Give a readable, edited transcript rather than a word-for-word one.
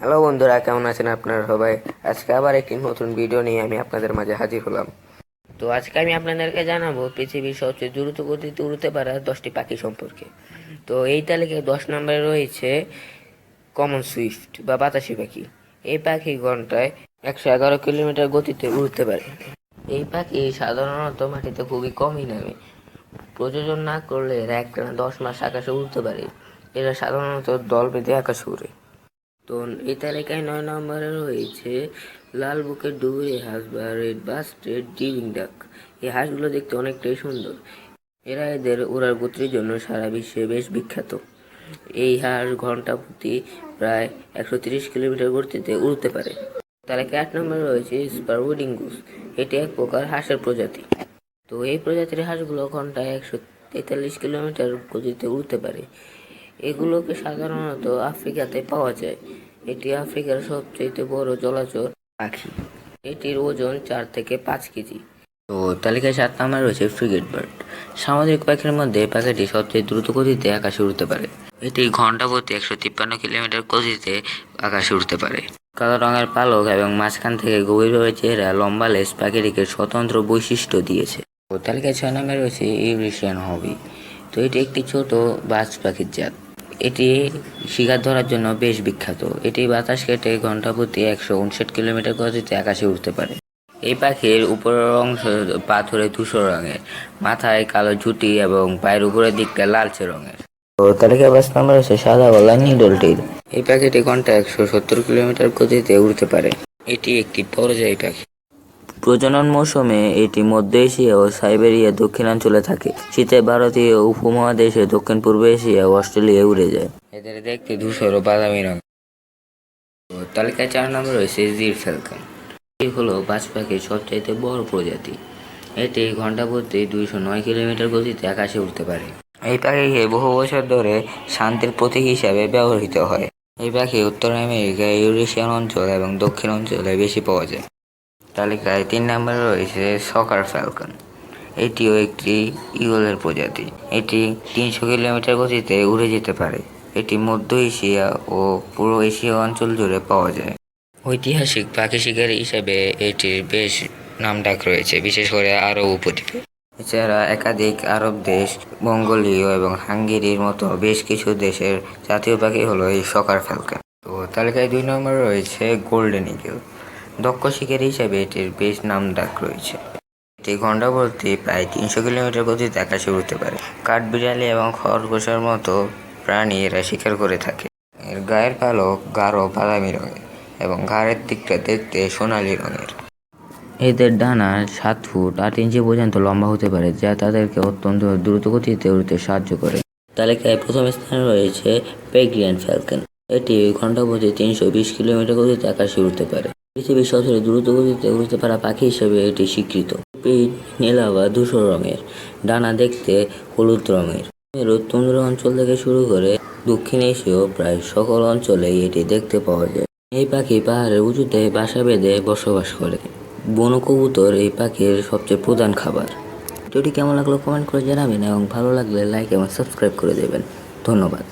Hello বন্ধুরা, কেমন আছেন আপনারা সবাই? আজকে আবার একটি নতুন ভিডিও নিয়ে আমি আপনাদের মাঝে হাজির হলাম। তো আজকে আমি আপনাদেরকে জানাবো পৃথিবীর সবচেয়ে দ্রুত গতিতে উড়তে পারা 10টি পাখি সম্পর্কে। তো এই তালিকায় 10 নম্বরে রয়েছে কমন সুইফট বা বাতাসি পাখি। এই পাখি ঘন্টায় 111 কিলোমিটার গতিতে উড়তে পারে। এই পাখি সাধারণত মাটিতে খুবই কমই নামে। প্রযোজন না করলে এরা একটানা 10 মাস আকাশে উড়তে পারে। এরা সাধারণত দল বেঁধে আকাশে উড়ে। তো এই তালিকায় 9 নম্বরে রয়েছে লাল বুকের ডুবুরি হাঁস বা রেড বাস্টেড ডিভিং ডাক। এই হাঁসগুলো দেখতে অনেকটাই সুন্দর। এরা এদের উড়ার গতির জন্য সারা বিশ্বে বেশ বিখ্যাত। এই হাঁস ঘন্টা প্রতি প্রায় 130 কিলোমিটার গতিতে উড়তে পারে। তালিকায় 8 নম্বরে রয়েছে স্পার উডিং গুস। এটি এক প্রকার হাঁসের প্রজাতি। তো এই প্রজাতির হাঁসগুলো ঘন্টায় 143 কিলোমিটার গতিতে উড়তে পারে। এগুলোকে সাধারণত আফ্রিকাতে পাওয়া যায়। এটি আফ্রিকার সবচেয়ে বড় জলচর পাখি। এটির ওজন 4 থেকে 5 কেজি। তো তালিকায় 7 নম্বরে রয়েছে ফ্রিগেট বার্ড। সামুদ্রিক পাখির মধ্যে পাখিটি সবচেয়ে দ্রুত গতিতে আকাশে উড়তে পারে। এটি ঘন্টা প্রতি 153 কিলোমিটার গতিতে আকাশে উড়তে পারে। কালো রঙের পালক এবং মাঝখান থেকে গভীরভাবে চেহারা লম্বা লেজ পাখিটিকে স্বতন্ত্র বৈশিষ্ট্য দিয়েছে। তো তালিকায় 6 নম্বরে রয়েছে ইউরেশিয়ান হবি। তো এটি একটি ছোট বাজ পাখির জাত। এটি শিকার ধরার জন্য বেশ বিখ্যাত। এটি বাতাস কেটে ঘন্টা প্রতি 159 কিলোমিটার গতিতে আকাশে উড়তে পারে। এই পাখির উপরের অংশ পাথরে ধূসর রঙের, মাথায় কালো ঝুঁটি এবং পায়ের উপরের দিকটা লালচে রঙের। তো তালিকায় 5 নম্বর হচ্ছে সাদা গলা নিডল টেইল। এই পাখিটি ঘন্টায় 170 কিলোমিটার গতিতে উড়তে পারে। এটি একটি পরযায়ী পাখি। প্রজনন মৌসুমে এটি মধ্য এশিয়া ও সাইবেরিয়া দক্ষিণাঞ্চলে থাকে। শীতে ভারতীয় উপমহাদেশে দক্ষিণ পূর্ব এশিয়া ও অস্ট্রেলিয়ায় উড়ে যায়। এদের দেখতে ধূসর ও বাদামি রঙ। তালিকায় 4 নম্বর রয়েছে জির ফ্যালকন। এটি হলো বাজ পাখির সবচাইতে বড় প্রজাতি। এটি ঘন্টা প্রতি 209 কিলোমিটার গতিতে আকাশে উড়তে পারে। এই পাখিকে বহু বছর ধরে শান্তির প্রতীক হিসাবে ব্যবহৃত হয়। এই পাখি উত্তর আমেরিকা, ইউরেশিয়ান অঞ্চল এবং দক্ষিণ অঞ্চলে বেশি পাওয়া যায়। তালিকায় 3 নম্বরে রয়েছে সকার ফ্যালকন। এটিও একটি ঈগলের প্রজাতি। এটি 300 কিলোমিটার গতিতে উড়ে যেতে পারে। এটি মধ্য এশিয়া ও পূর্ব এশিয়া অঞ্চল জুড়ে পাওয়া যায়। ঐতিহাসিক পাখি শিকারী হিসেবে এটির বেশ নামডাক রয়েছে, বিশেষ করে আরব উপদ্বীপে। এছাড়া একাধিক আরব দেশ, মঙ্গোলীয় এবং হাঙ্গেরির মতো বেশ কিছু দেশের জাতীয় পাখি হলো এই সকার ফ্যালকন। তো তালিকায় 2 নম্বরে রয়েছে গোল্ডেন ঈগল। দক্ষ শিকারী হিসেবে এটির বেশ নামডাক রয়েছে। এটি ঘন্টা প্রতি প্রায় 300 কিলোমিটার গতিতে আকাশে উড়তে পারে। কাঠবিড়ালি এবং খরগোশের মতো প্রাণী এরা শিকার করে থাকে। এর গায়ের পালক গাঢ় বাদামি রঙের এবং ঘাড়ের দিকটা দেখতে সোনালী রঙের। এদের ডানা 7 ফুট 8 ইঞ্চি পর্যন্ত লম্বা হতে পারে, যা তাদেরকে অত্যন্ত দ্রুত গতিতে উড়তে সাহায্য করে। তালিকায় প্রথম স্থানে রয়েছে পেগ্রিয়ান ফ্যালকন। এটি ঘন্টা প্রতি 320 কিলোমিটার গতিতে আকাশে উড়তে পারে। পৃথিবীর সবচেয়ে দ্রুত গতিতে উড়তে পারা পাখি হিসেবে এটি স্বীকৃত। পিঠ নীলা বা ধূসর রঙের, ডানা দেখতে হলুদ রঙের। তুন্দ্র অঞ্চল থেকে শুরু করে দক্ষিণ এশীয় প্রায় সকল অঞ্চলেই এটি দেখতে পাওয়া যায়। এই পাখি পাহাড়ের উঁচুতে বাসা বেঁধে বসবাস করে। বনো কবুতর এই পাখির সবচেয়ে প্রধান খাবার। ভিডিওটি কেমন লাগলো কমেন্ট করে জানাবেন এবং ভালো লাগলে লাইক এবং সাবস্ক্রাইব করে দেবেন। ধন্যবাদ।